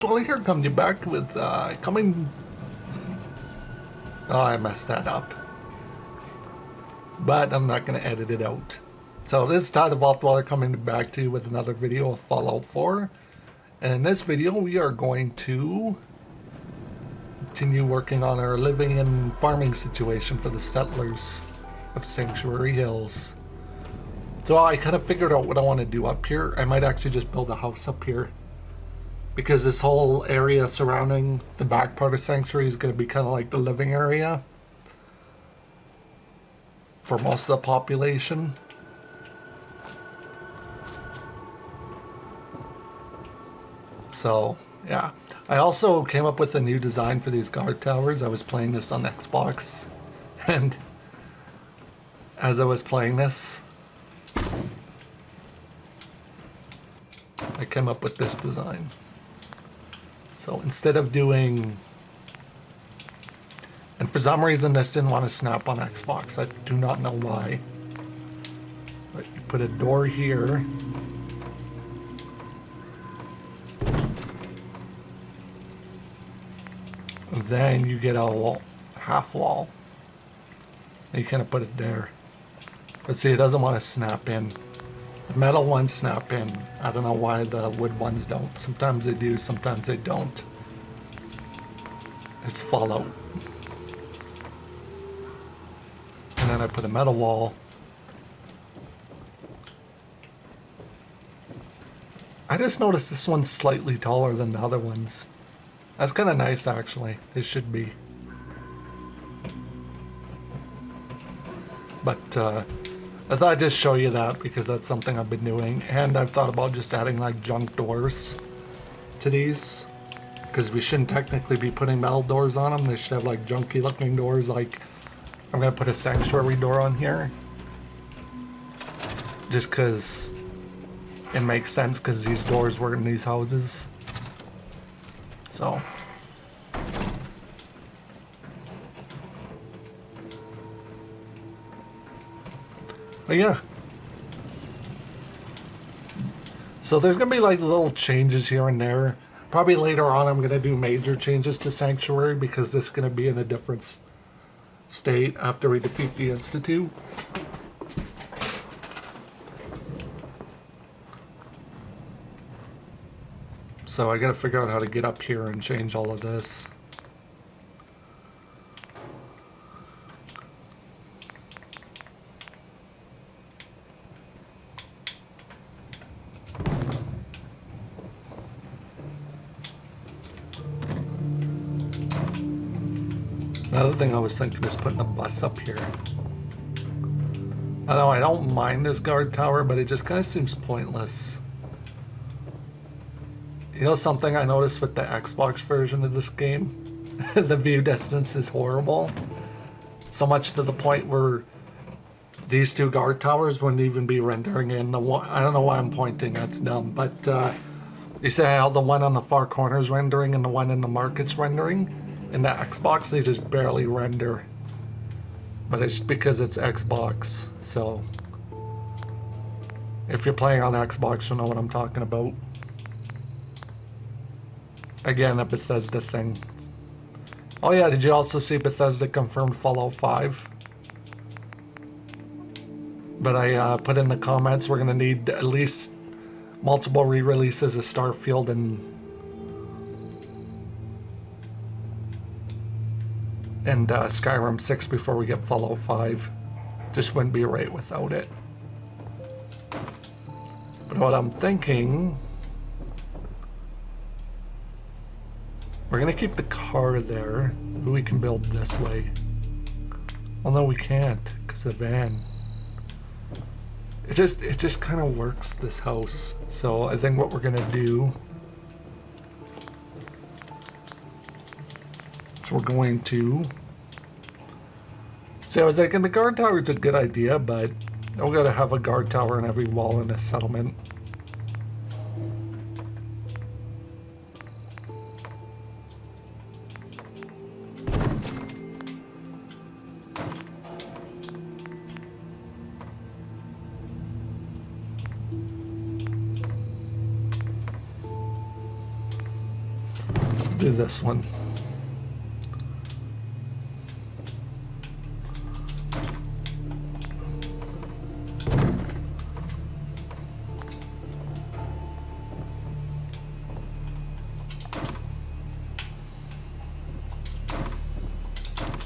Well, here come you back with coming. Oh, I messed that up. But I'm not going to edit it out. So this is Todd the Vault Dweller coming back to you with another video of Fallout 4. And in this video we are going to continue working on our living and farming situation for the settlers of Sanctuary Hills. So I kind of figured out what I want to do up here. I might actually just build a house up here, because this whole area surrounding the back part of Sanctuary is going to be kind of like the living area for most of the population. So, yeah. I also came up with a new design for these guard towers. I was playing this on Xbox, and as I was playing this, I came up with this design. So instead of doing, and for some reason this didn't want to snap on Xbox, I do not know why, but you put a door here, and then you get a wall, half wall, and you kind of put it there. But see, it doesn't want to snap in. The metal ones snap in. I don't know why the wood ones don't. Sometimes they do, sometimes they don't. It's Fallout. And then I put a metal wall. I just noticed this one's slightly taller than the other ones. That's kind of nice, actually. It should be. But I thought I'd just show you that because that's something I've been doing. And I've thought about just adding like junk doors to these, because we shouldn't technically be putting metal doors on them. They should have like junky looking doors. Like, I'm going to put a sanctuary door on here just because it makes sense, because these doors were in these houses. So but yeah, so there's gonna be like little changes here and there. Probably later on I'm gonna do major changes to Sanctuary, because this is gonna be in a different state after we defeat the Institute. So I gotta figure out how to get up here and change all of this. Another thing I was thinking is putting a bus up here. I know I don't mind this guard tower, but it just kind of seems pointless. You know something I noticed with the Xbox version of this game? The view distance is horrible. So much to the point where these two guard towers wouldn't even be rendering in the one. I don't know why I'm pointing, that's dumb. But you see how the one on the far corner is rendering and the one in the market's rendering? In the Xbox, they just barely render. But it's because it's Xbox. So if you're playing on Xbox, you'll know what I'm talking about. Again, a Bethesda thing. Oh yeah, did you also see Bethesda confirmed Fallout 5? But I put in the comments we're going to need at least multiple re-releases of Starfield and Skyrim 6 before we get Fallout 5. Just wouldn't be right without it. But what I'm thinking, we're gonna keep the car there. Maybe we can build this way. Well, no, we can't, because the van. It just kind of works, this house. So I think what we're gonna do is we're going to. See, I was thinking the guard tower is a good idea, but we gotta have a guard tower in every wall in this settlement. do this one.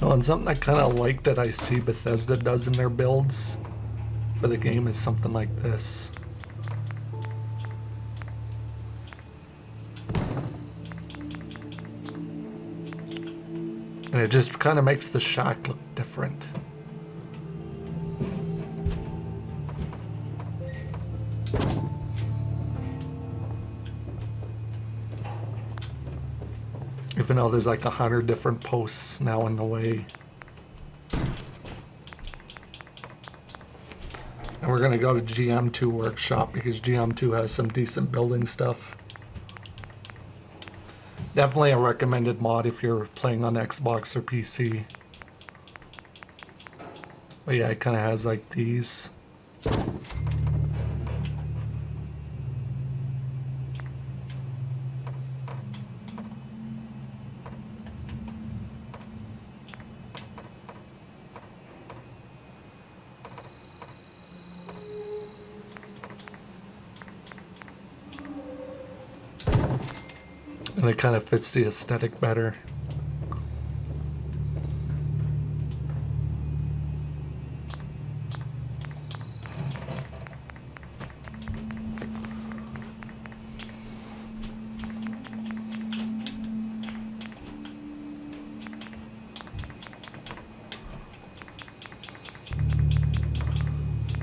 Oh, and something I kind of like that I see Bethesda does in their builds for the game is something like this. And it just kind of makes the shack look different. Even though there's like 100 different posts now in the way. And we're gonna go to GM2 Workshop because GM2 has some decent building stuff. Definitely a recommended mod if you're playing on Xbox or PC. But yeah, it kind of has like these. And it kind of fits the aesthetic better.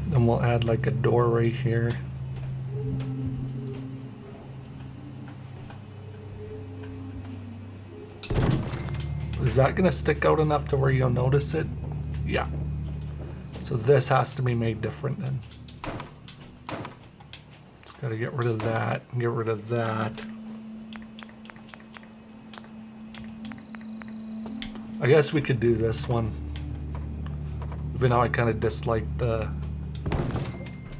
Then we'll add like a door right here. Is that going to stick out enough to where you'll notice it? Yeah. So this has to be made different then. Just got to get rid of that and get rid of that. I guess we could do this one. Even though I kind of dislike the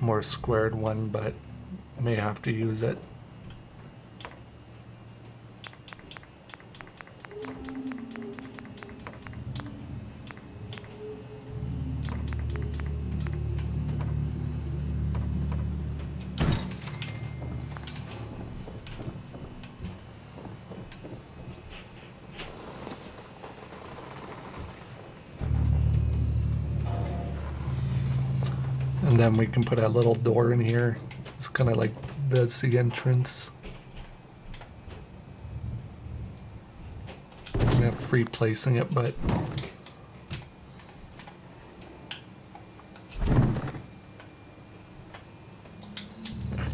more squared one, but may have to use it. And then we can put a little door in here. It's kind of like that's the entrance. I'm gonna have free placing it, but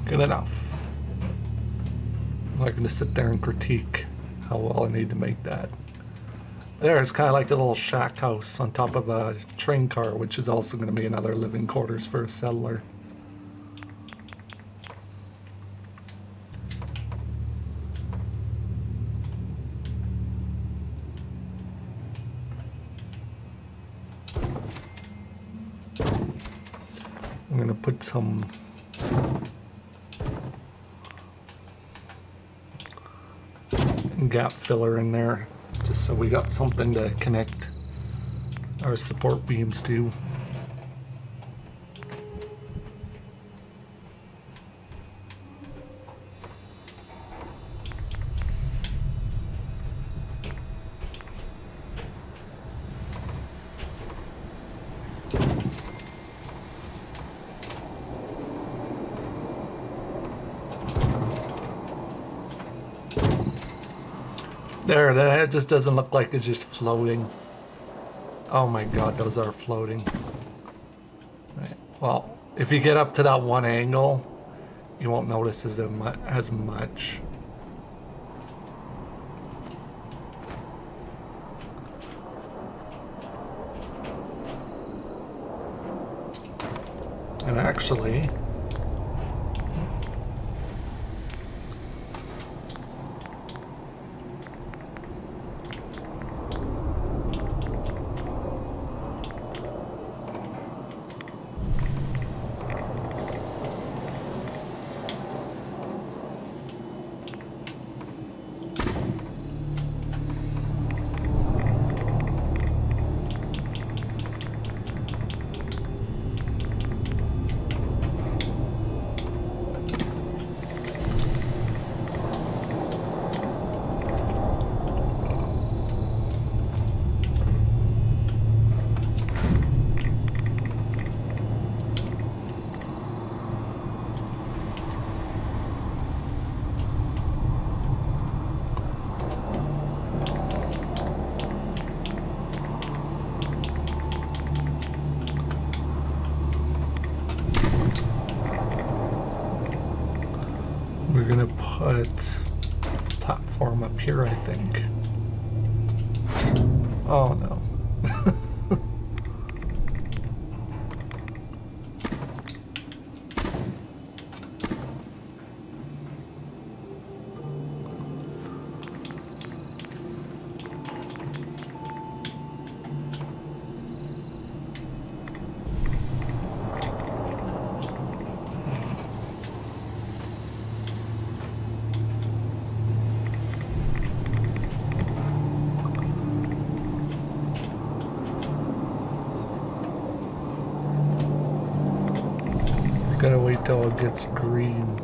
good enough. I'm not gonna sit there and critique how well I need to make that. There, it's kind of like a little shack house on top of a train car, which is also going to be another living quarters for a settler. I'm going to put some gap filler in there, just so we got something to connect our support beams to. There, that just doesn't look like it's just floating. Oh my god, those are floating. Right. Well, if you get up to that one angle, you won't notice as much. And actually, put platform up here, I think. Oh no. Gotta wait till it gets green.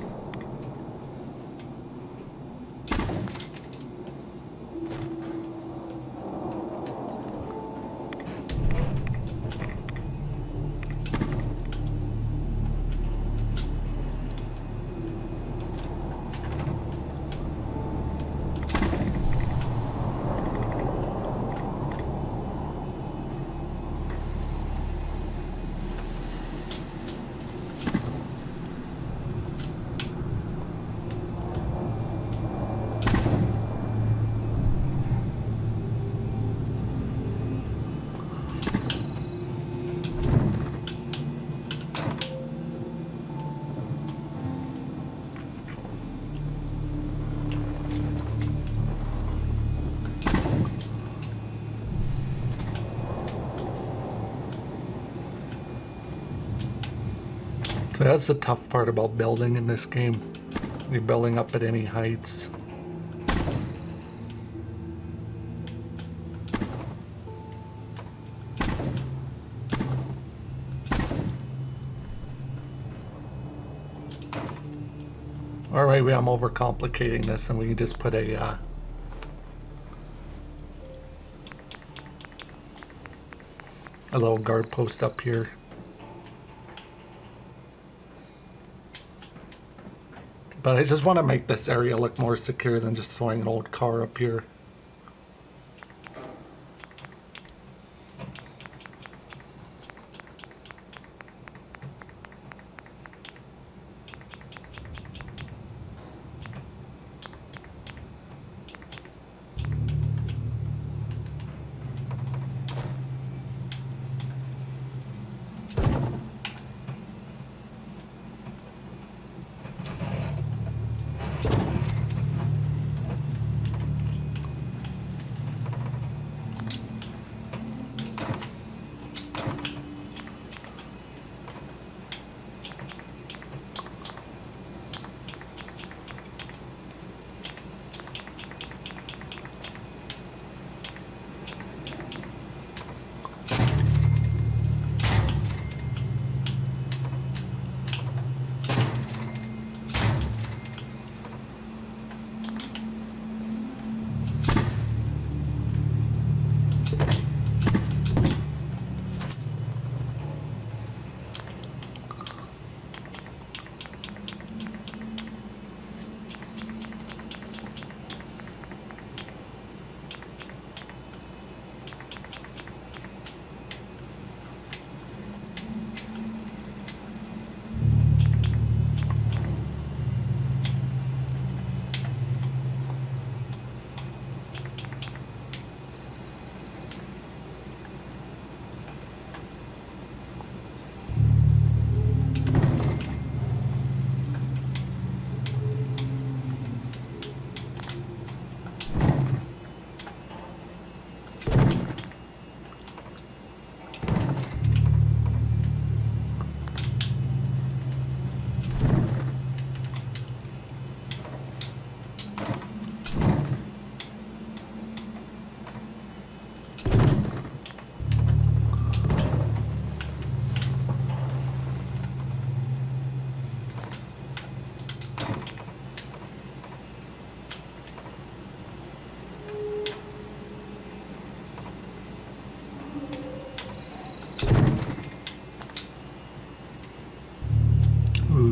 So that's the tough part about building in this game. You're building up at any heights. Alright, I'm overcomplicating this, and we can just put a little guard post up here. But I just want to make this area look more secure than just throwing an old car up here.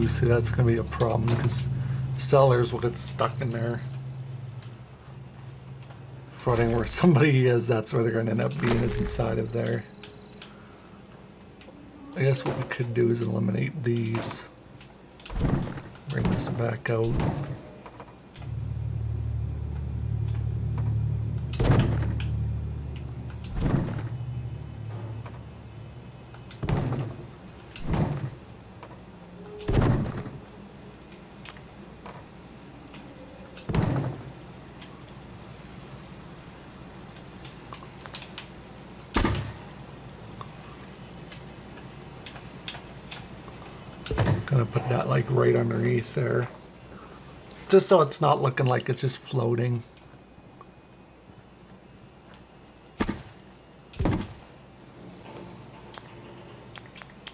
See, that's going to be a problem because sellers will get stuck in there. Fronting where somebody is, that's where they're going to end up being, is inside of there. I guess what we could do is eliminate these. Bring this back out. Gonna put that like right underneath there. Just so it's not looking like it's just floating.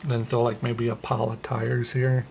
And then throw like maybe a pile of tires here.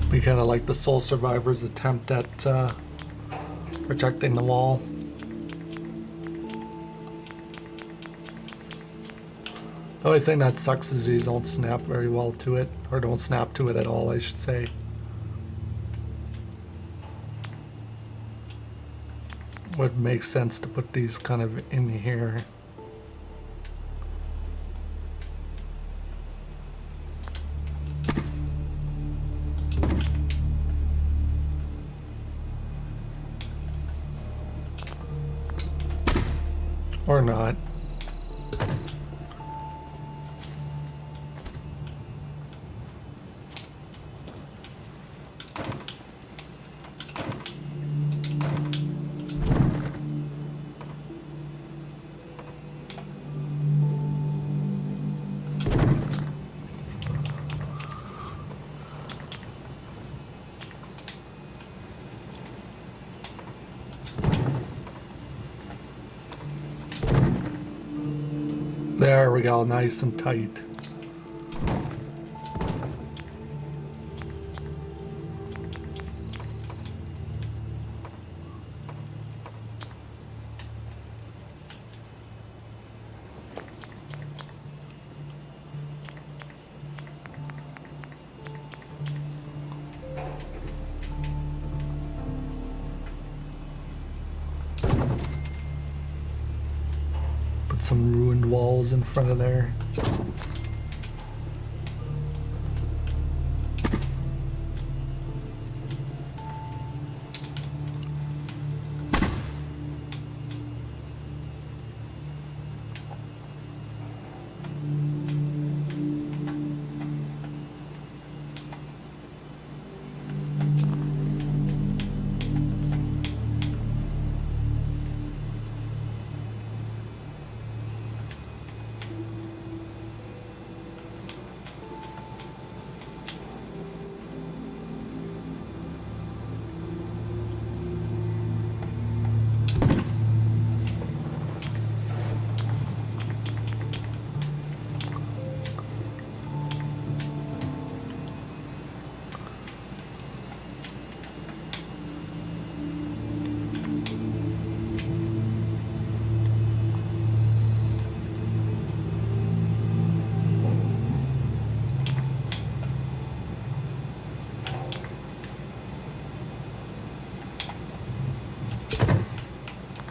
Be kind of like the Soul Survivor's attempt at protecting the wall. The only thing that sucks is these don't snap very well to it, or don't snap to it at all, I should say. Would make sense to put these kind of in here. Or not. There we go, nice and tight. Some ruined walls in front of there.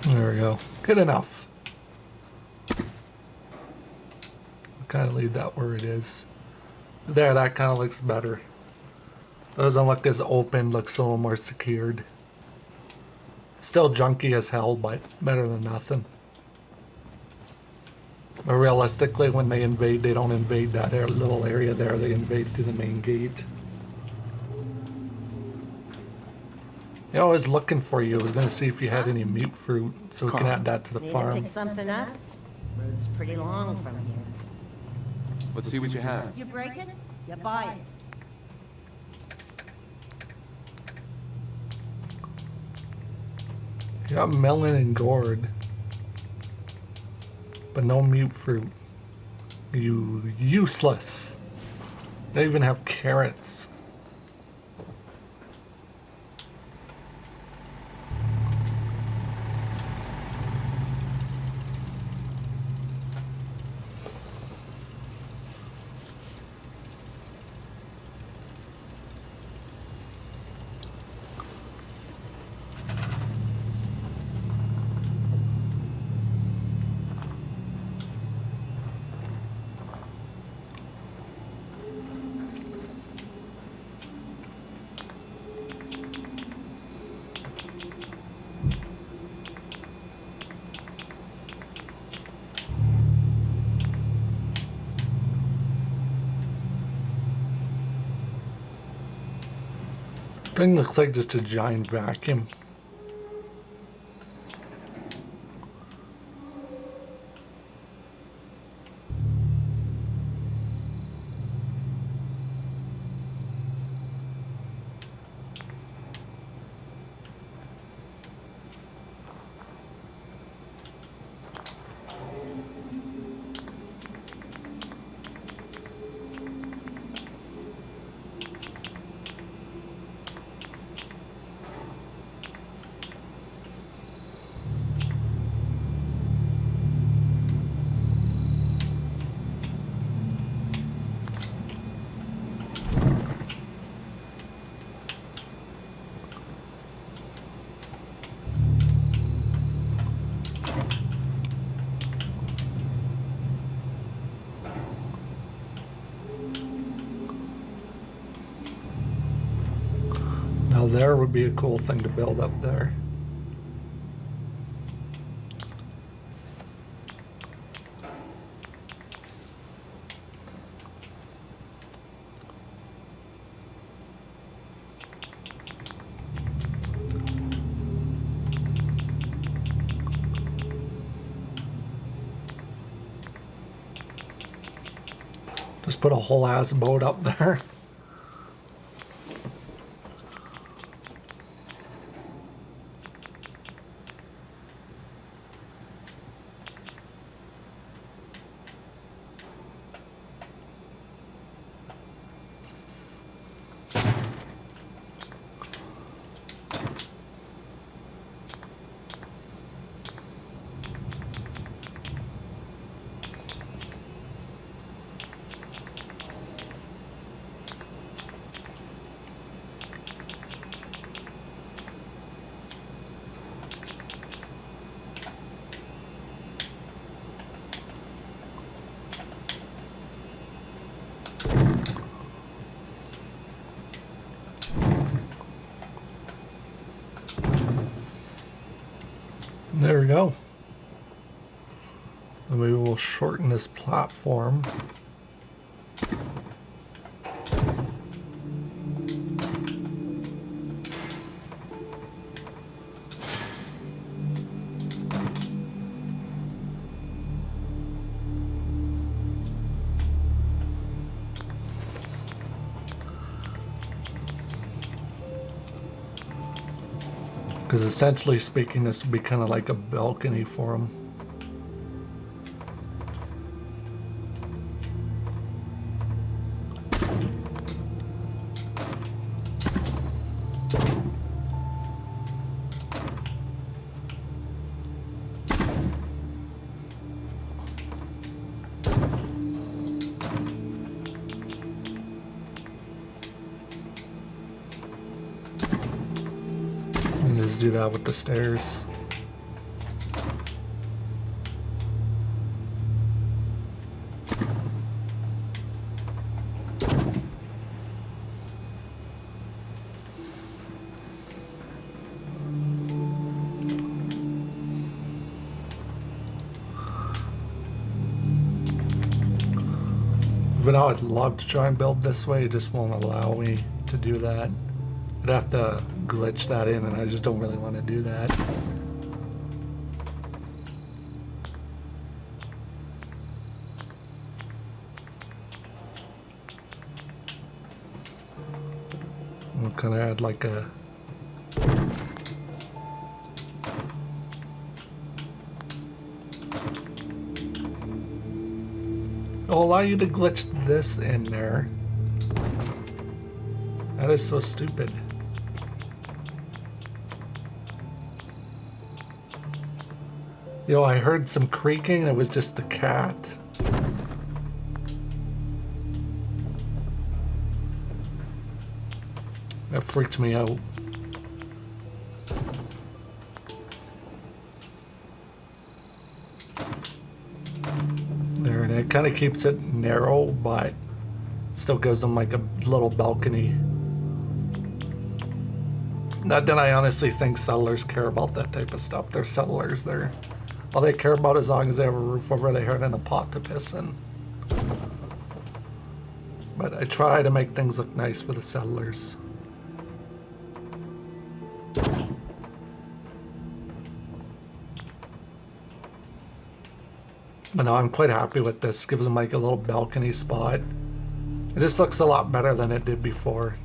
There we go. Good enough. I'll kind of leave that where it is. There, that kind of looks better. Doesn't look as open, looks a little more secured. Still junky as hell, but better than nothing. But realistically, when they invade, they don't invade that little area there. They invade through the main gate. Yeah, I was looking for you. I was going to see if you had any mute fruit, so we can add that to the farm. Need to pick something up? Road's pretty long from here. Let's see what you have. You break it, you buy it. You got melon and gourd, but no mute fruit. You useless. They even have carrots. Thing looks like just a giant vacuum. Now there would be a cool thing to build up there. Just put a whole ass boat up there. There we go. And we will shorten this platform. Because essentially speaking, this would be kind of like a balcony for them. Do that with the stairs. Even though I'd love to try and build this way, it just won't allow me to do that. I'd have to glitch that in, and I just don't really want to do that. I'll kind of add like a... It'll allow you to glitch this in there. That is so stupid. Yo, I heard some creaking. It was just the cat. That freaks me out. There, and it kind of keeps it narrow, but still gives them like a little balcony. Not that I honestly think settlers care about that type of stuff. They're settlers. They're all they care about, as long as they have a roof over their head and a pot to piss in. But I try to make things look nice for the settlers. But no, I'm quite happy with this. Gives them like a little balcony spot. It just looks a lot better than it did before.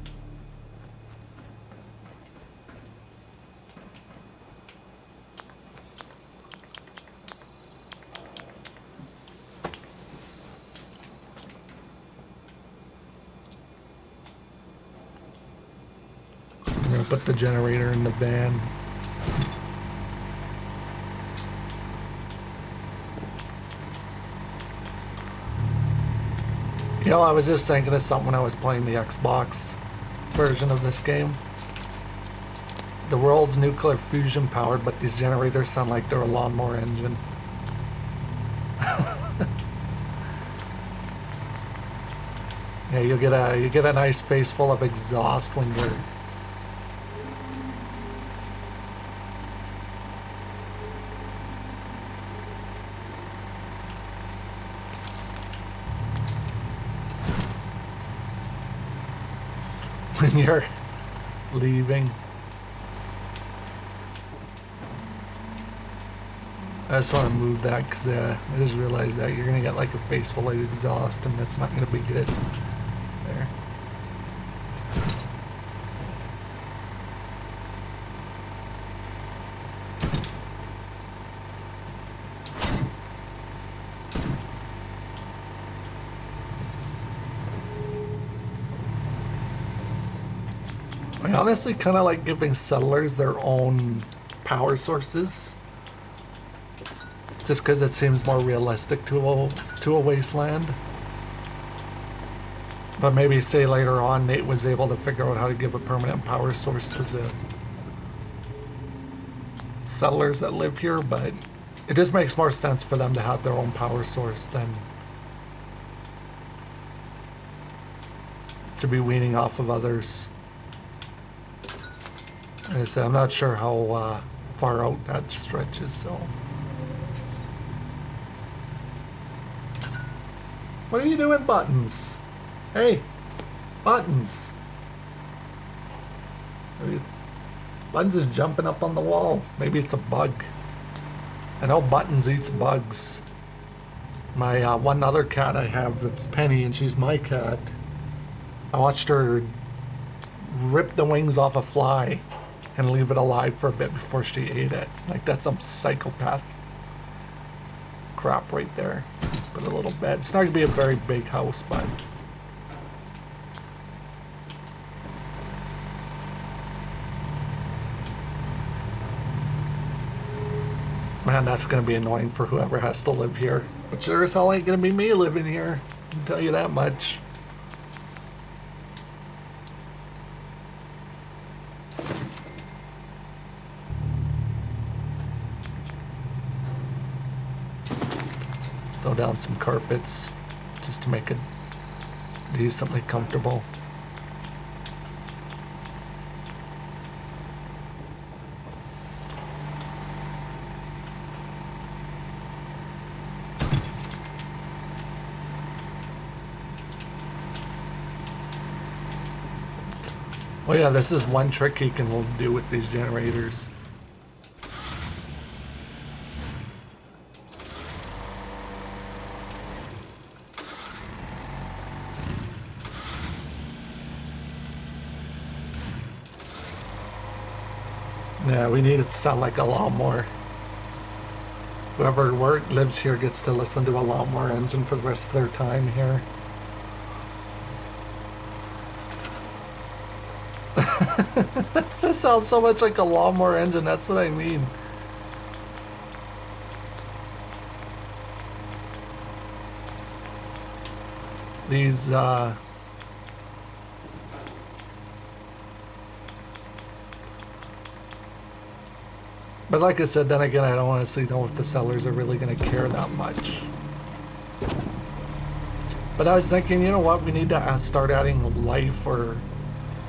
I'm gonna put the generator in the van. You know, I was just thinking of something when I was playing the Xbox version of this game. The world's nuclear fusion powered, but these generators sound like they're a lawnmower engine. Yeah, you get a nice face full of exhaust when you're when you're leaving. I just want to move that because I just realized that you're going to get like a face full of exhaust and that's not going to be good. There. I honestly kind of like giving settlers their own power sources, just because it seems more realistic to a wasteland. But maybe say later on Nate was able to figure out how to give a permanent power source to the settlers that live here, but it just makes more sense for them to have their own power source than to be weaning off of others. Like I said, I'm not sure how far out that stretches, so. What are you doing, Buttons? Hey, Buttons. Buttons is jumping up on the wall. Maybe it's a bug. I know Buttons eats bugs. My one other cat I have, it's Penny, and she's my cat. I watched her rip the wings off a fly and leave it alive for a bit before she ate it. Like, that's some psychopath crap right there. Put a little bed. It's not going to be a very big house, but man, that's going to be annoying for whoever has to live here. But sure as hell ain't going to be me living here. I can tell you that much. Throw down some carpets just to make it decently comfortable. Oh yeah, this is one trick you can do with these generators. Yeah, we need it to sound like a lawnmower. Whoever lives here gets to listen to a lawnmower engine for the rest of their time here. That just sounds so much like a lawnmower engine, that's what I mean. These, but like I said, then again, I don't honestly know if the sellers are really going to care that much. But I was thinking, you know what, we need to start adding life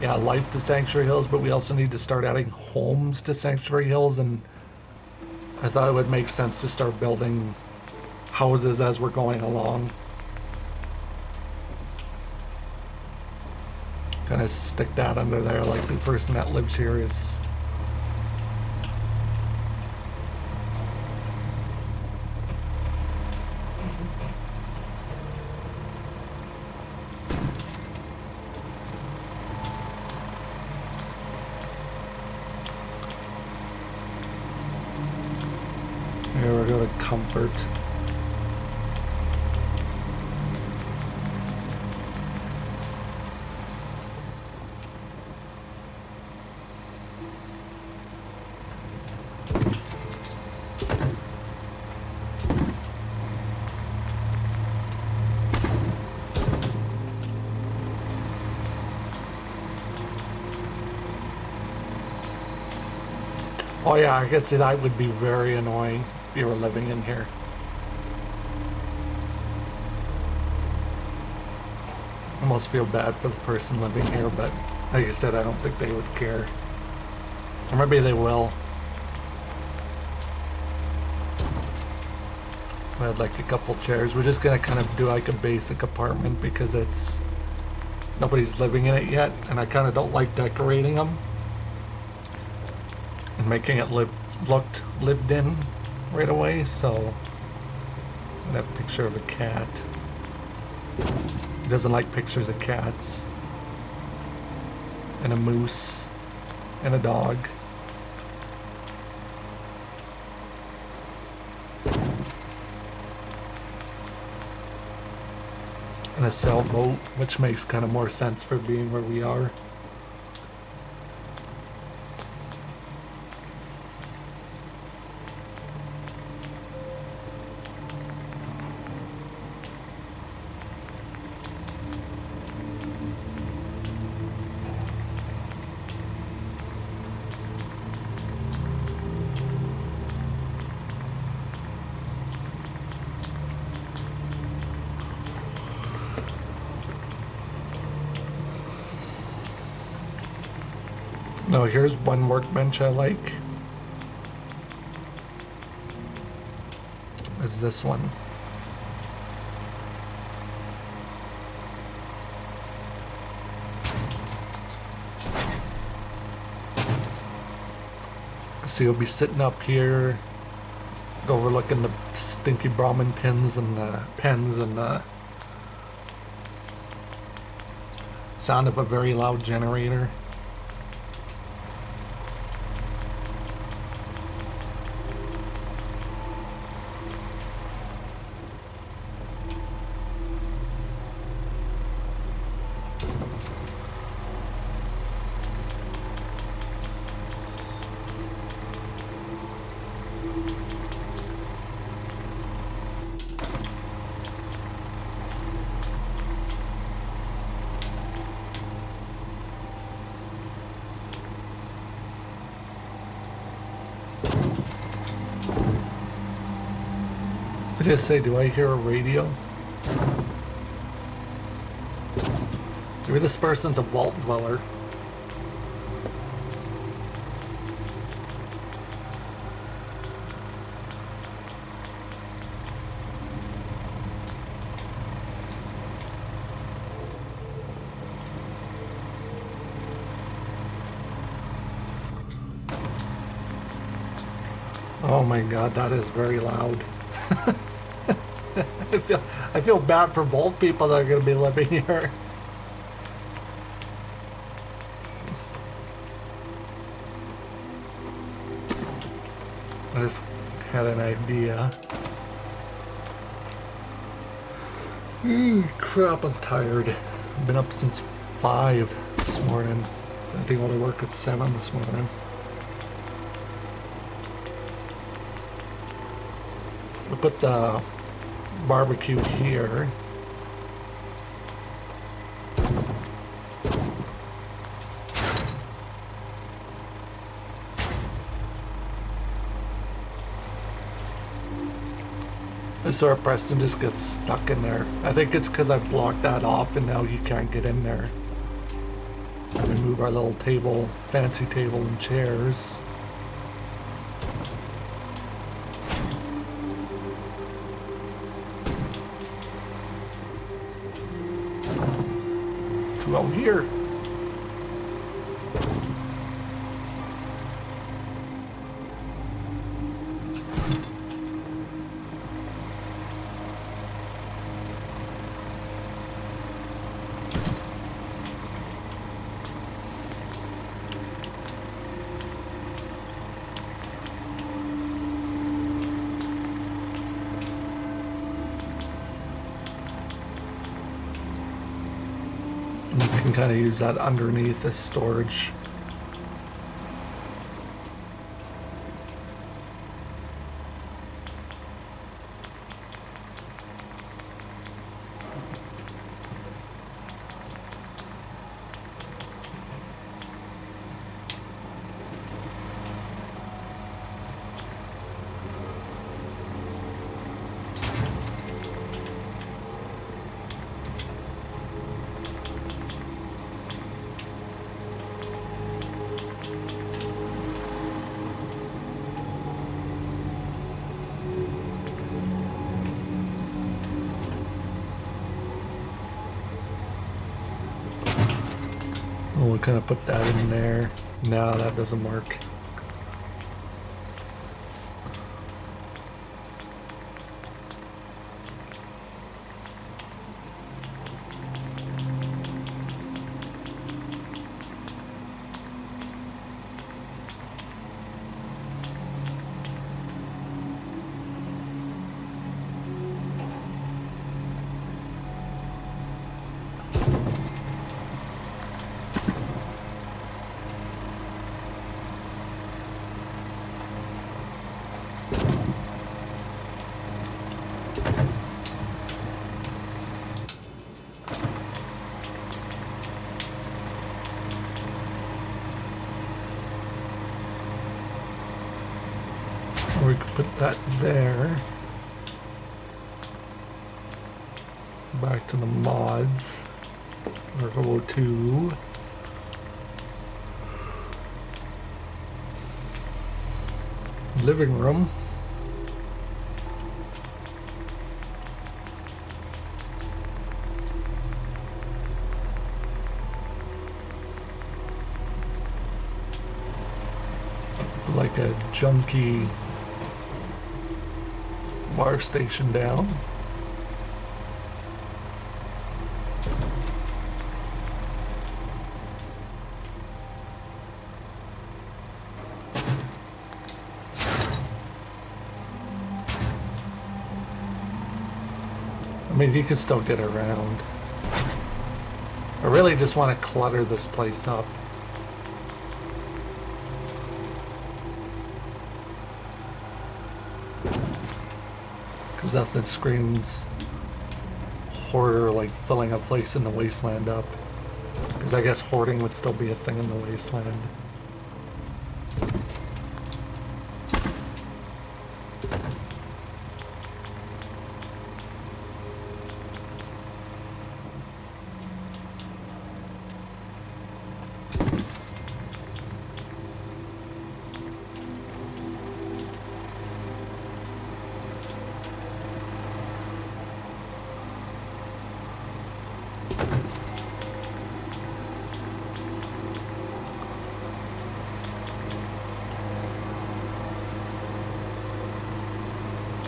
life to Sanctuary Hills, but we also need to start adding homes to Sanctuary Hills, and I thought it would make sense to start building houses as we're going along. Kind of stick that under there, like the person that lives here is... of comfort. Oh yeah, I guess that would be very annoying if you were living in here. I almost feel bad for the person living here, but like I said, I don't think they would care. Or maybe they will. I had like a couple chairs. We're just gonna kind of do like a basic apartment because it's nobody's living in it yet, and I kind of don't like decorating them and making it looked lived in right away. So I have a picture of a cat. He doesn't like pictures of cats, and a moose, and a dog. And a sailboat, which makes kind of more sense for being where we are. No, here's one workbench I like. Is this one. So you'll be sitting up here, overlooking the stinky Brahmin pens and the sound of a very loud generator. I just say, do I hear a radio? Maybe this person's a vault dweller. Oh my god, that is very loud. I feel bad for both people that are going to be living here. I just had an idea. Crap, I'm tired. I've been up since 5 this morning. So I think I want to work at 7 this morning. We'll put the barbecue here. I saw Preston just gets stuck in there. I think it's because I blocked that off and now you can't get in there. We move our little table, fancy table and chairs. To out here. You can kind of use that underneath as storage. We'll kind of put that in there. No, that doesn't work. We could put that there. Back to the mods. Or go to living room. Like a junky bar station down. I mean, you can still get around. I really just want to clutter this place up. Because nothing screams hoarder like filling a place in the wasteland up. Because I guess hoarding would still be a thing in the wasteland.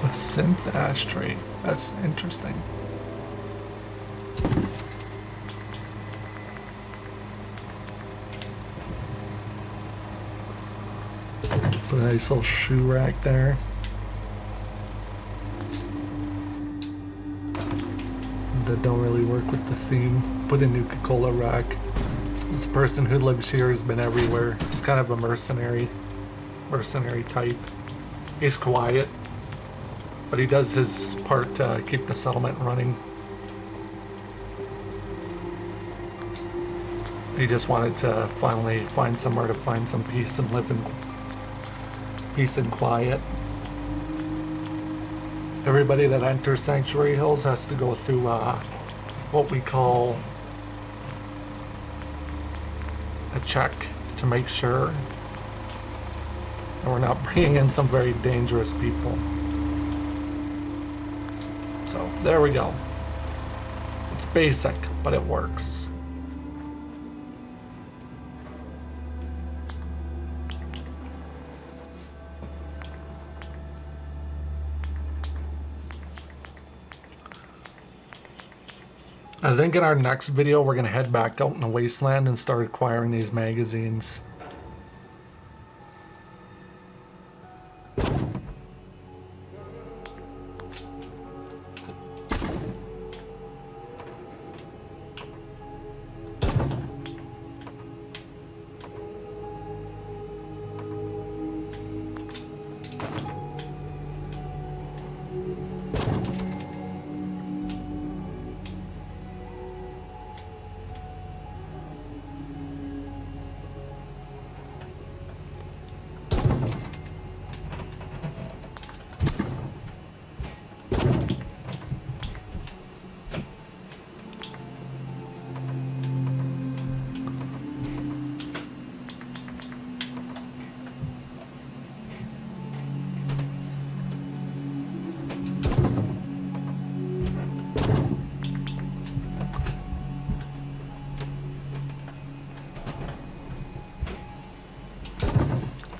A synth ashtray. That's interesting. Put a nice little shoe rack there. That don't really work with the theme. Put a Nuka-Cola rack. This person who lives here has been everywhere. He's kind of a mercenary type. He's quiet, but he does his part to keep the settlement running. He just wanted to finally find somewhere to find some peace and live in peace and quiet. Everybody that enters Sanctuary Hills has to go through what we call a check to make sure that we're not bringing in some very dangerous people. So there we go. It's basic, but it works. I think in our next video we're going to head back out in the wasteland and start acquiring these magazines.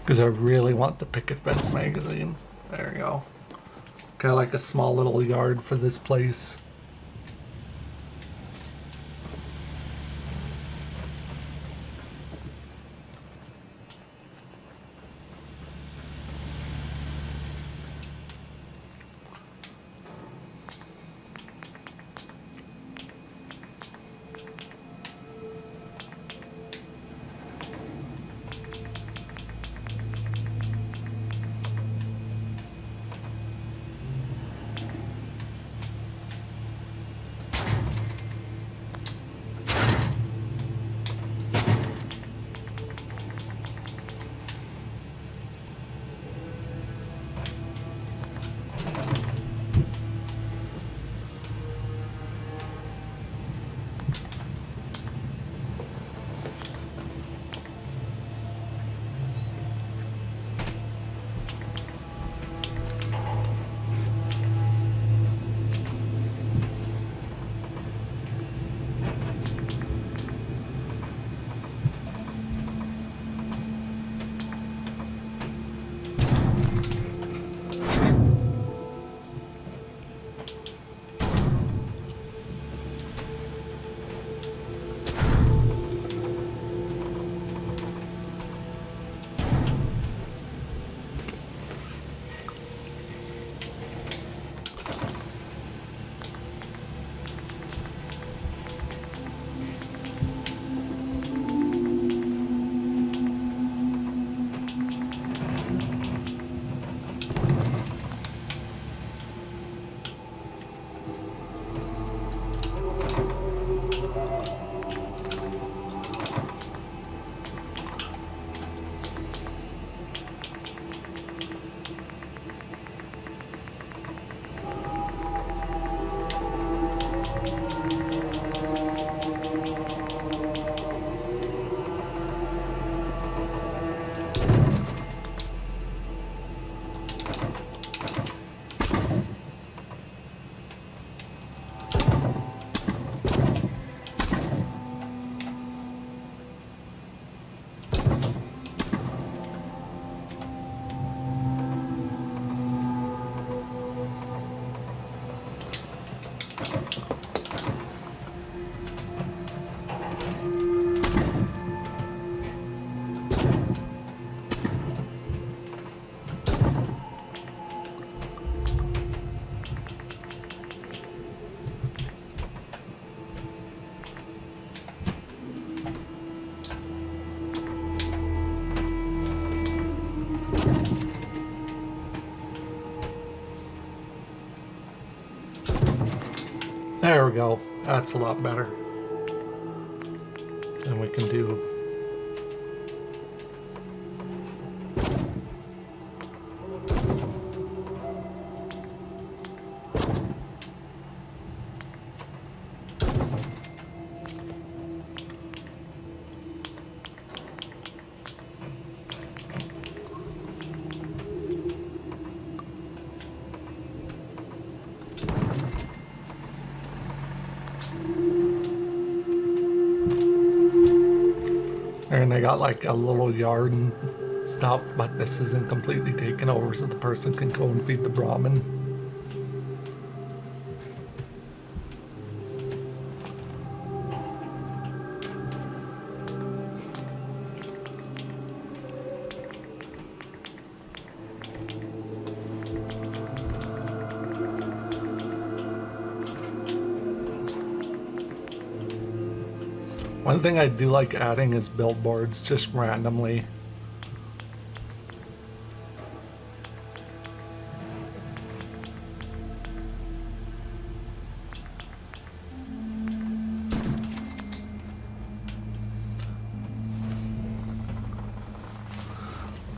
Because I really want the Picket Fence magazine. There you go. Kind of like a small little yard for this place. There we go. That's a lot better. And we can do... And they got like a little yard and stuff, but this isn't completely taken over, so the person can go and feed the Brahmin. One thing I do like adding is billboards, just randomly.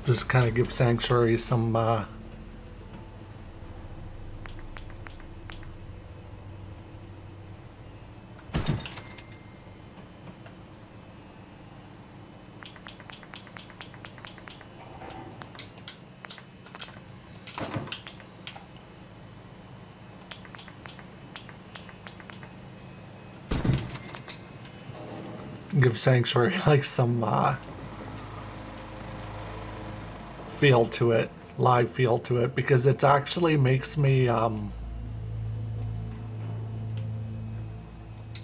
Just kind of give Sanctuary some give Sanctuary like some feel to it, live feel to it, because it actually makes me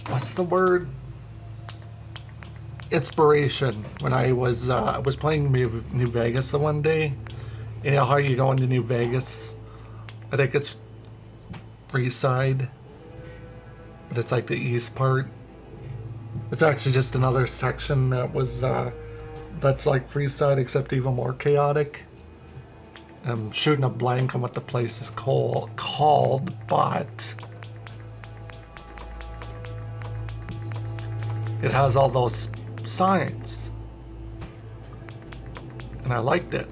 what's the word? Inspiration. When I was playing New Vegas the one day, you know how you go into New Vegas? I think it's Freeside, but it's like the east part. It's actually just another section that was that's like Freeside, except even more chaotic. I'm shooting a blank on what the place is called, but it has all those signs, and I liked it,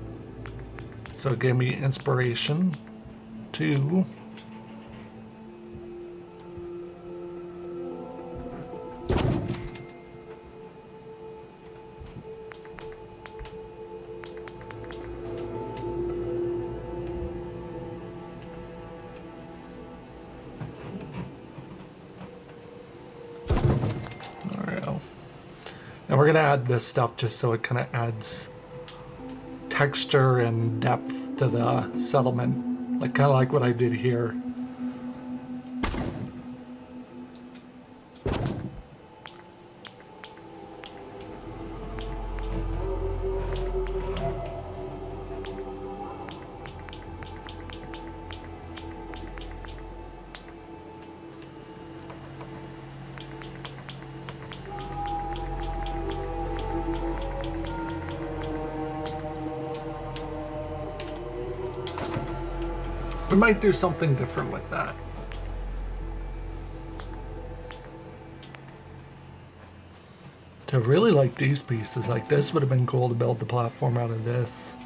so it gave me inspiration to and we're gonna add this stuff just so it kind of adds texture and depth to the settlement, like kind of like what I did here. We might do something different with that. I really like these pieces. Like this would have been cool to build the platform out of this.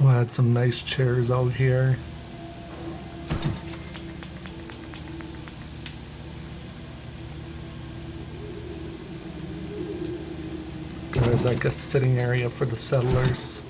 We'll add some nice chairs out here. There's like a sitting area for the settlers.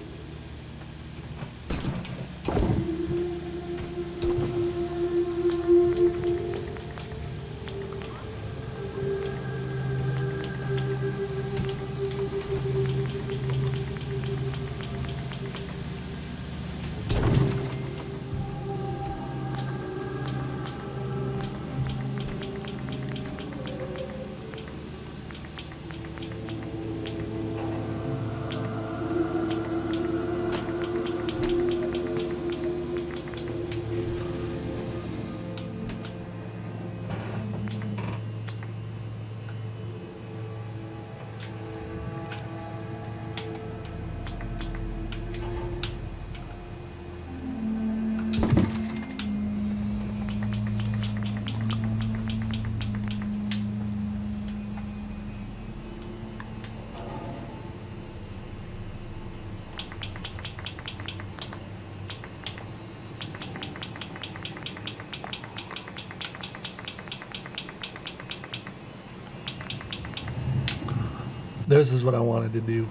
This is what I wanted to do.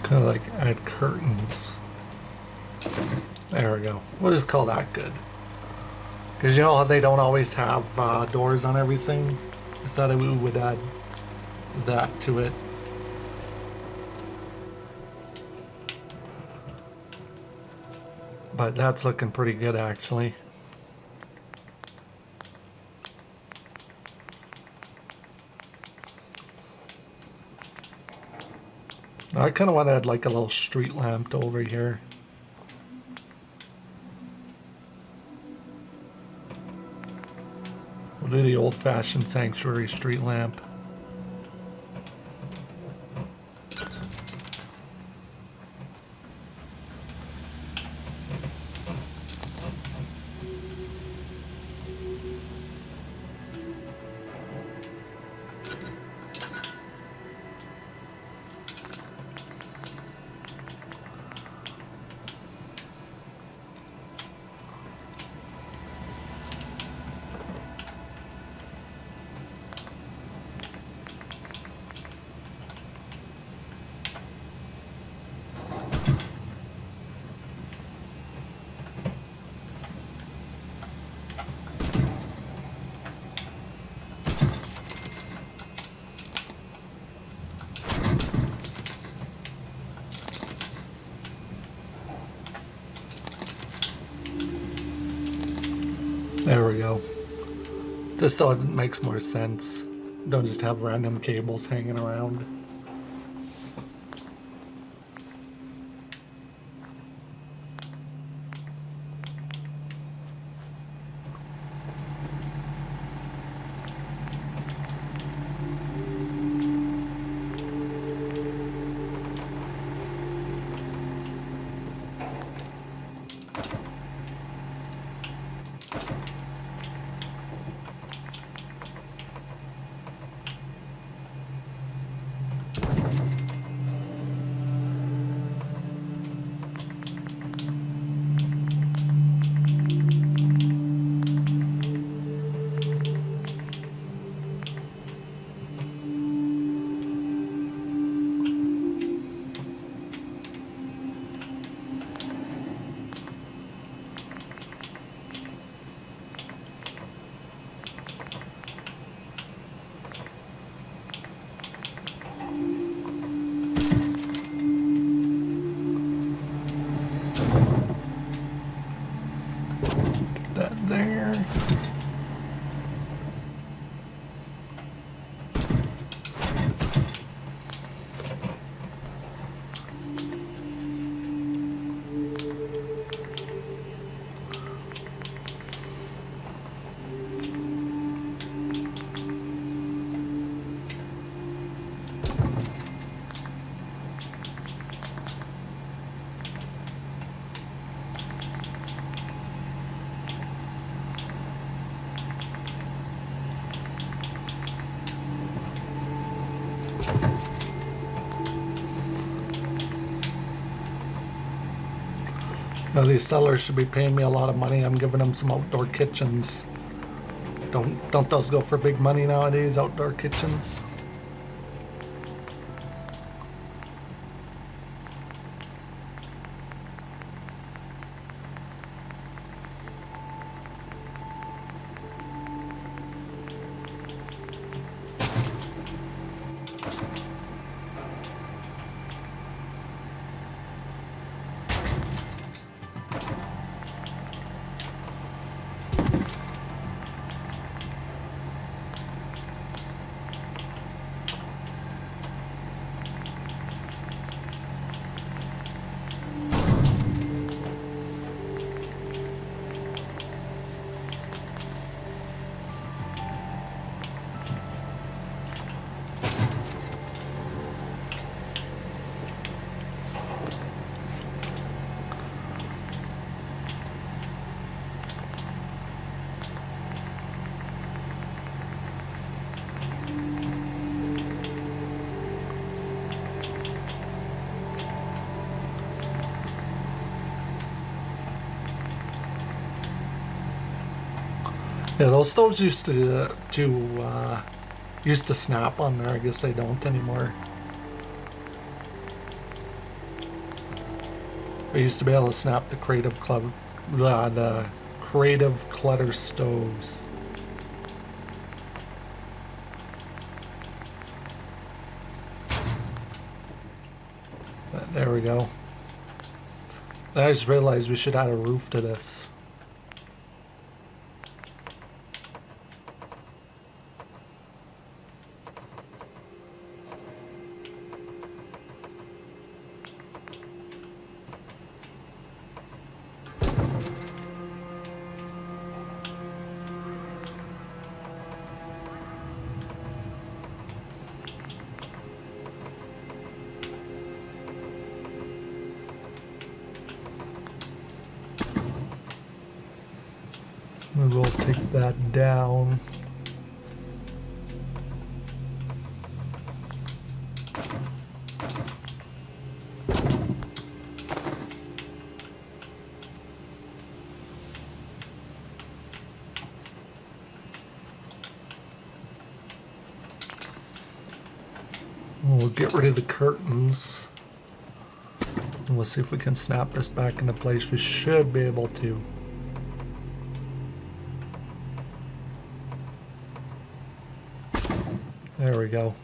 Kind of like add curtains. There we go. We'll just call that good. Because you know how they don't always have doors on everything? I thought we would add that to it. But that's looking pretty good actually. I kind of want to add like a little street lamp over here. We'll do the old-fashioned sanctuary street lamp. There we go. Just so it makes more sense. Don't just have random cables hanging around. That there. Now these sellers should be paying me a lot of money. I'm giving them some outdoor kitchens. Don't those go for big money nowadays, outdoor kitchens? Yeah, those stoves used to snap on there. I guess they don't anymore. We used to be able to snap the the creative clutter stoves. There we go. I just realized we should add a roof to this. We will take that down. We'll get rid of the curtains. And we'll see if we can snap this back into place. We should be able to. There we go.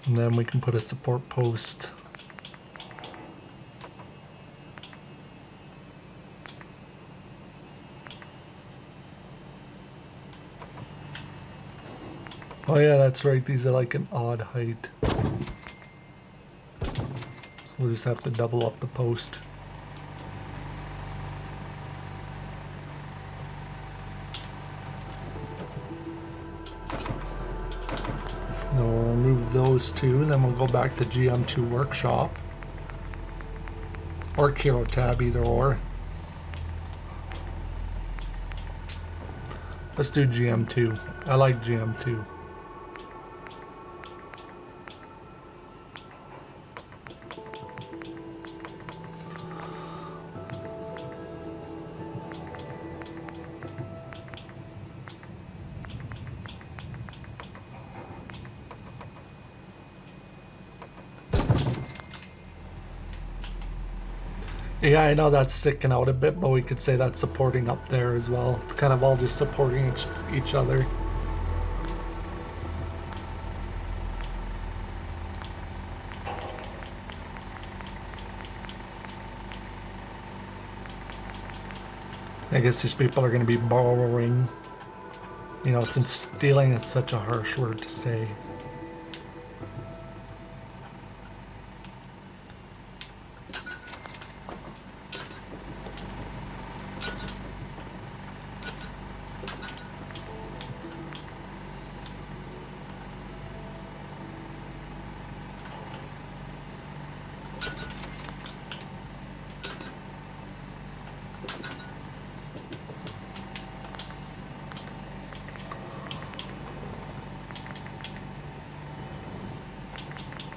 And then we can put a support post. Oh yeah, that's right, these are like an odd height. So we'll just have to double up the post. Then we'll remove those two, then we'll go back to GM2 Workshop. Or Kiro Tab, either or. Let's do GM2. I like GM2. Yeah, I know that's sticking out a bit, but we could say that's supporting up there as well. It's kind of all just supporting each other. I guess these people are going to be borrowing, you know, since stealing is such a harsh word to say.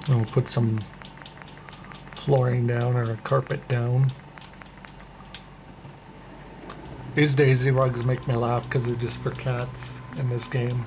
And we'll put some flooring down or a carpet down. These daisy rugs make me laugh because they're just for cats in this game.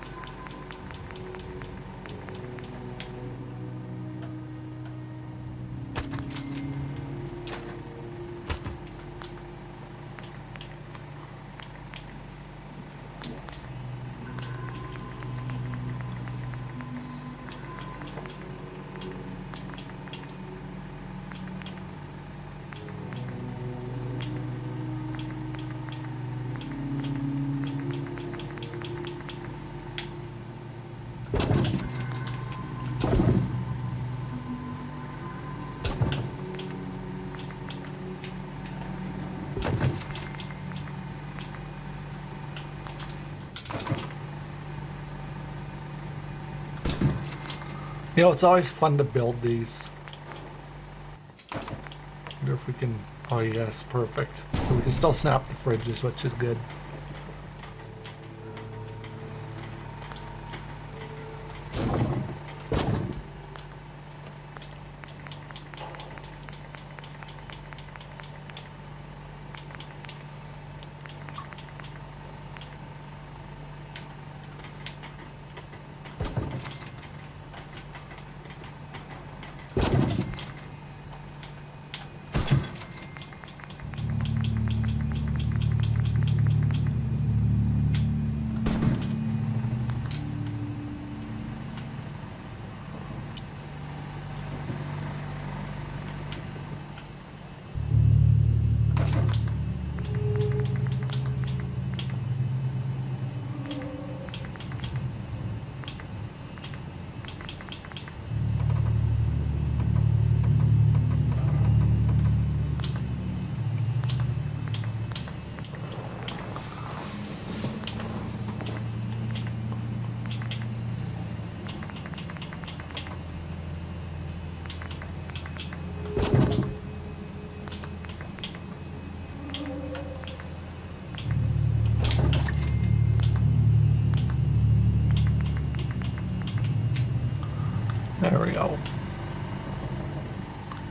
You know, it's always fun to build these. Wonder if we can... Oh yes, perfect. So we can still snap the fridges, which is good.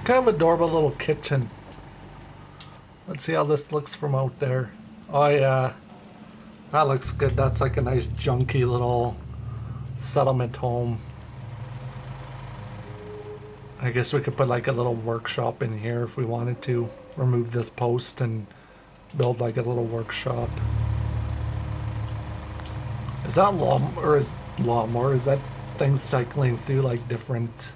kind of adorable little kitchen. Let's see how this looks from out there. Oh yeah, that looks good. That's like a nice junky little settlement home. I guess we could put like a little workshop in here if we wanted to. Remove this post and build like a little workshop. Is that lawnmower? Is that thing cycling through like different?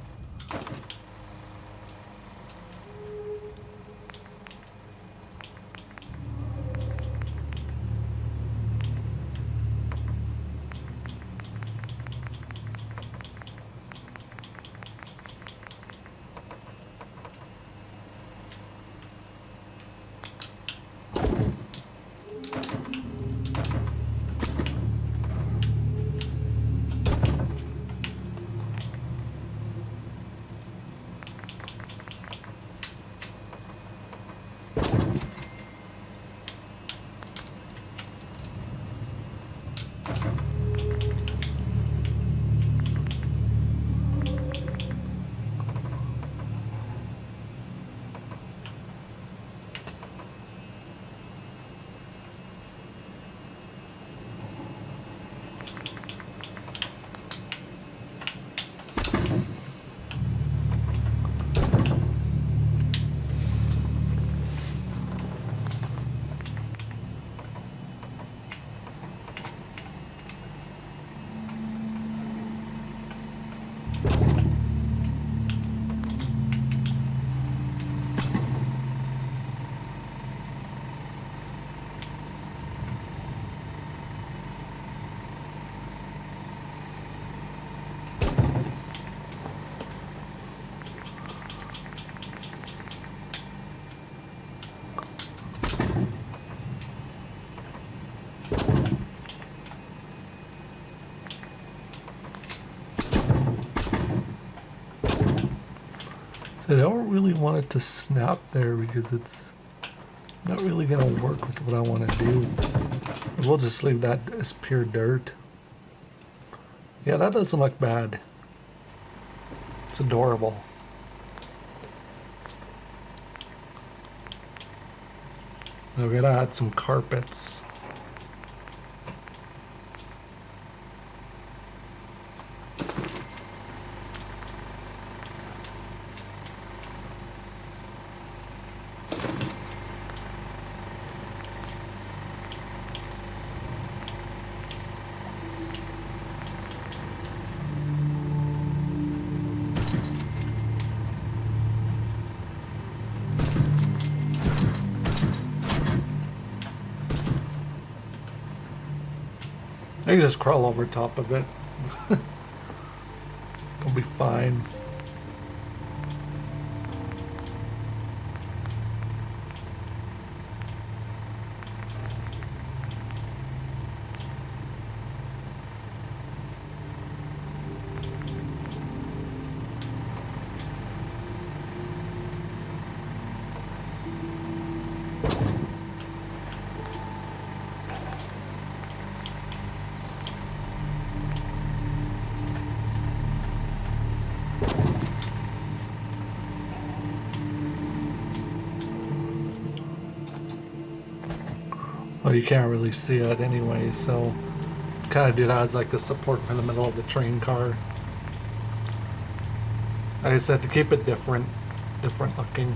I don't really want it to snap there because it's not really going to work with what I want to do. We'll just leave that as pure dirt. Yeah, that doesn't look bad. It's adorable. Now we gotta add some carpets. I can just crawl over top of it. It'll be fine. Well, you can't really see it anyway, so kind of do that as like a support in the middle of the train car. Like I said, to keep it different looking.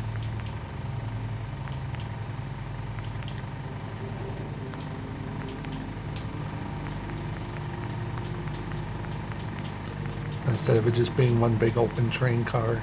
Instead of it just being one big open train car.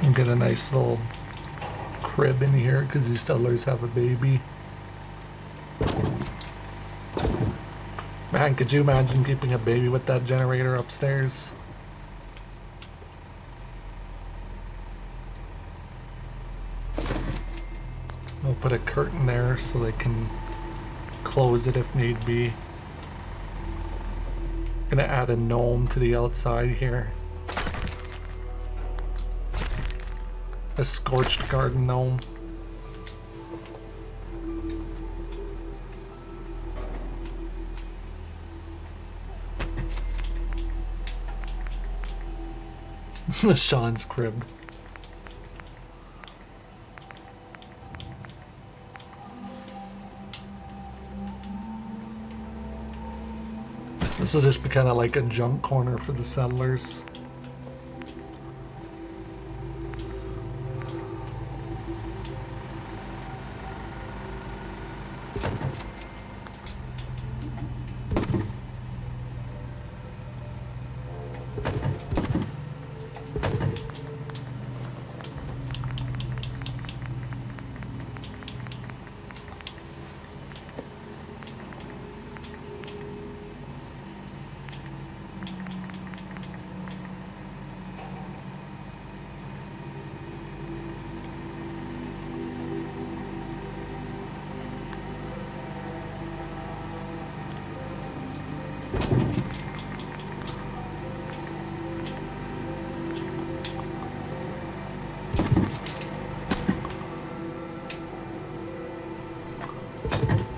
And get a nice little crib in here because these settlers have a baby. Man, could you imagine keeping a baby with that generator upstairs? I'll put a curtain there so they can close it if need be. Gonna add a gnome to the outside here. A scorched garden gnome. Sean's crib. This will just be kind of like a junk corner for the settlers.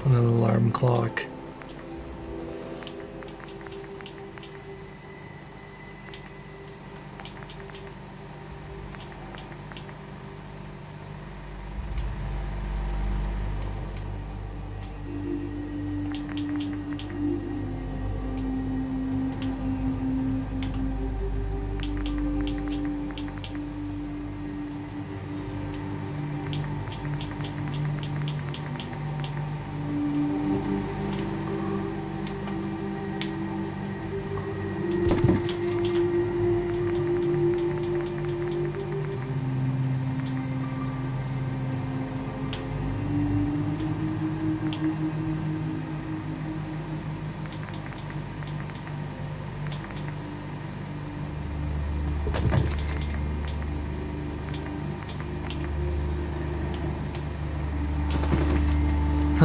Put an alarm clock.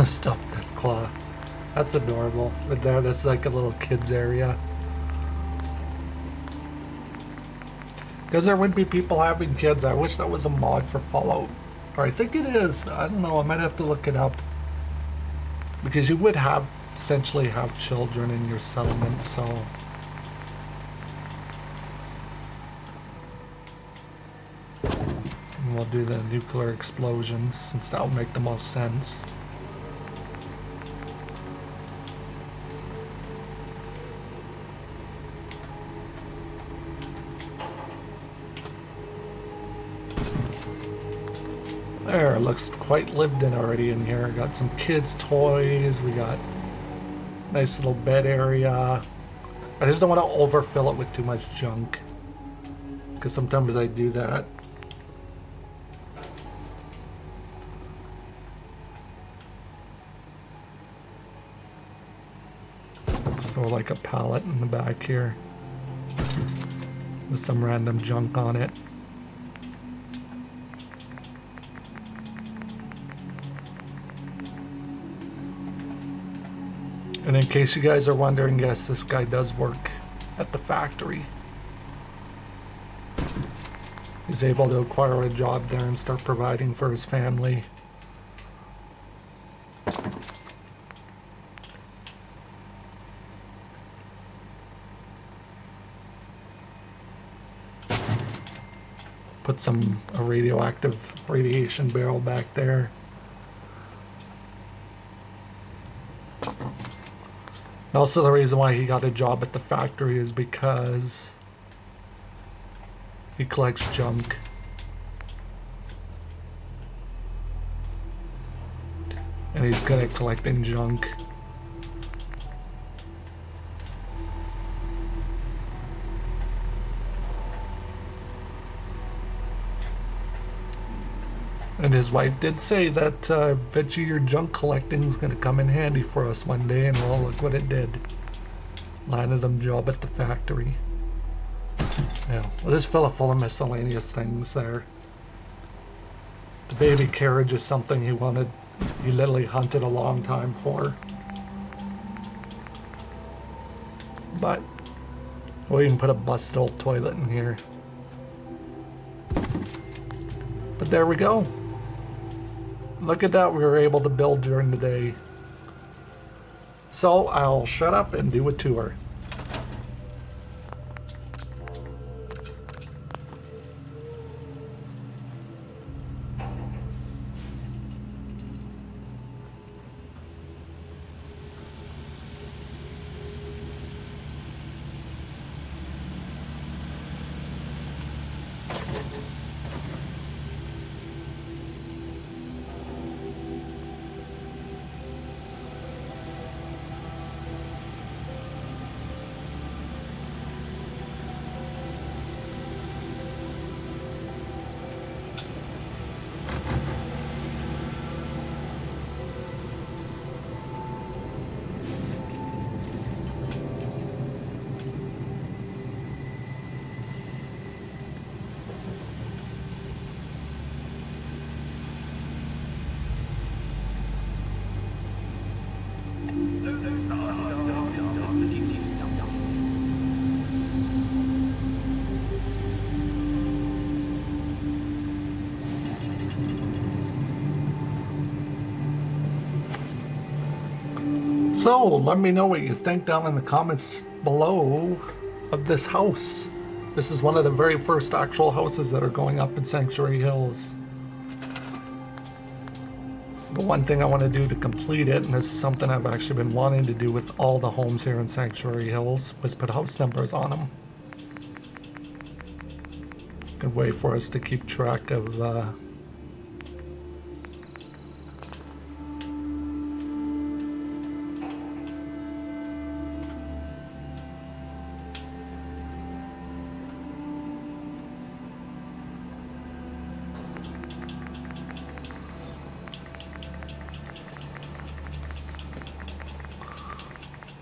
Stuffed Deathclaw. That's adorable. But there, that's like a little kids area. Because there would be people having kids. I wish that was a mod for Fallout. Or I think it is. I don't know. I might have to look it up. Because you would have essentially have children in your settlement, so. And we'll do the nuclear explosions since that will make the most sense. There, it looks quite lived in already in here. Got some kids' toys. We got nice little bed area. I just don't want to overfill it with too much junk, because sometimes I do that. Throw like a pallet in the back here with some random junk on it. And in case you guys are wondering, yes, this guy does work at the factory. He's able to acquire a job there and start providing for his family. Put a radioactive radiation barrel back there. And also the reason why he got a job at the factory is because he collects junk. And he's good at collecting junk. And his wife did say that, bet you your junk collecting is going to come in handy for us one day, and well, look what it did. Landed him job at the factory. Yeah, well, this fella full of miscellaneous things there. The baby carriage is something he literally hunted a long time for. But we'll even put a busted old toilet in here. But there we go. Look at that, we were able to build during the day. So I'll shut up and do a tour. So, let me know what you think down in the comments below of this house. This is one of the very first actual houses that are going up in Sanctuary Hills. The one thing I want to do to complete it, and this is something I've actually been wanting to do with all the homes here in Sanctuary Hills, was put house numbers on them. Good way for us to keep track of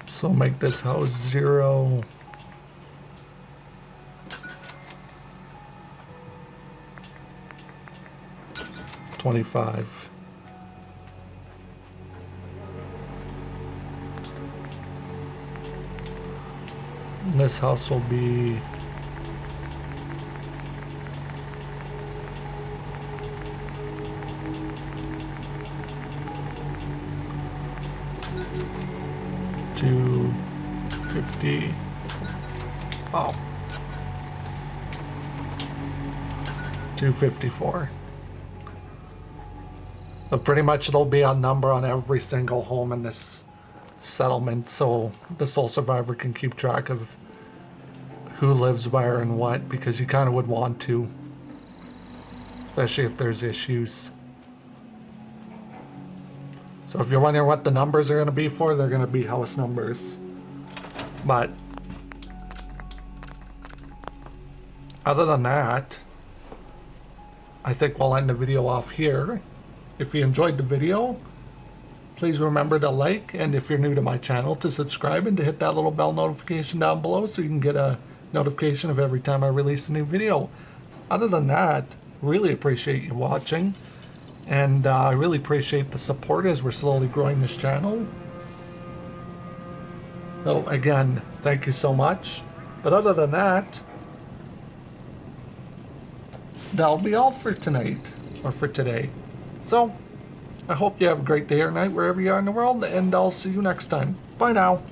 so make this house 0. $25. This house will be $250. Oh, $254. But pretty much there'll be a number on every single home in this settlement, so the sole survivor can keep track of who lives where and what, because you kind of would want to, especially if there's issues. So if you're wondering what the numbers are going to be for, they're going to be house numbers. But other than that, I think we'll end the video off here. If you enjoyed the video, please remember to like, and if you're new to my channel, to subscribe and to hit that little bell notification down below so you can get a notification of every time I release a new video. Other than that, really appreciate you watching, and I really appreciate the support as we're slowly growing this channel. So again, thank you so much. But other than that, that'll be all for tonight, or for today. So, I hope you have a great day or night wherever you are in the world, and I'll see you next time. Bye now.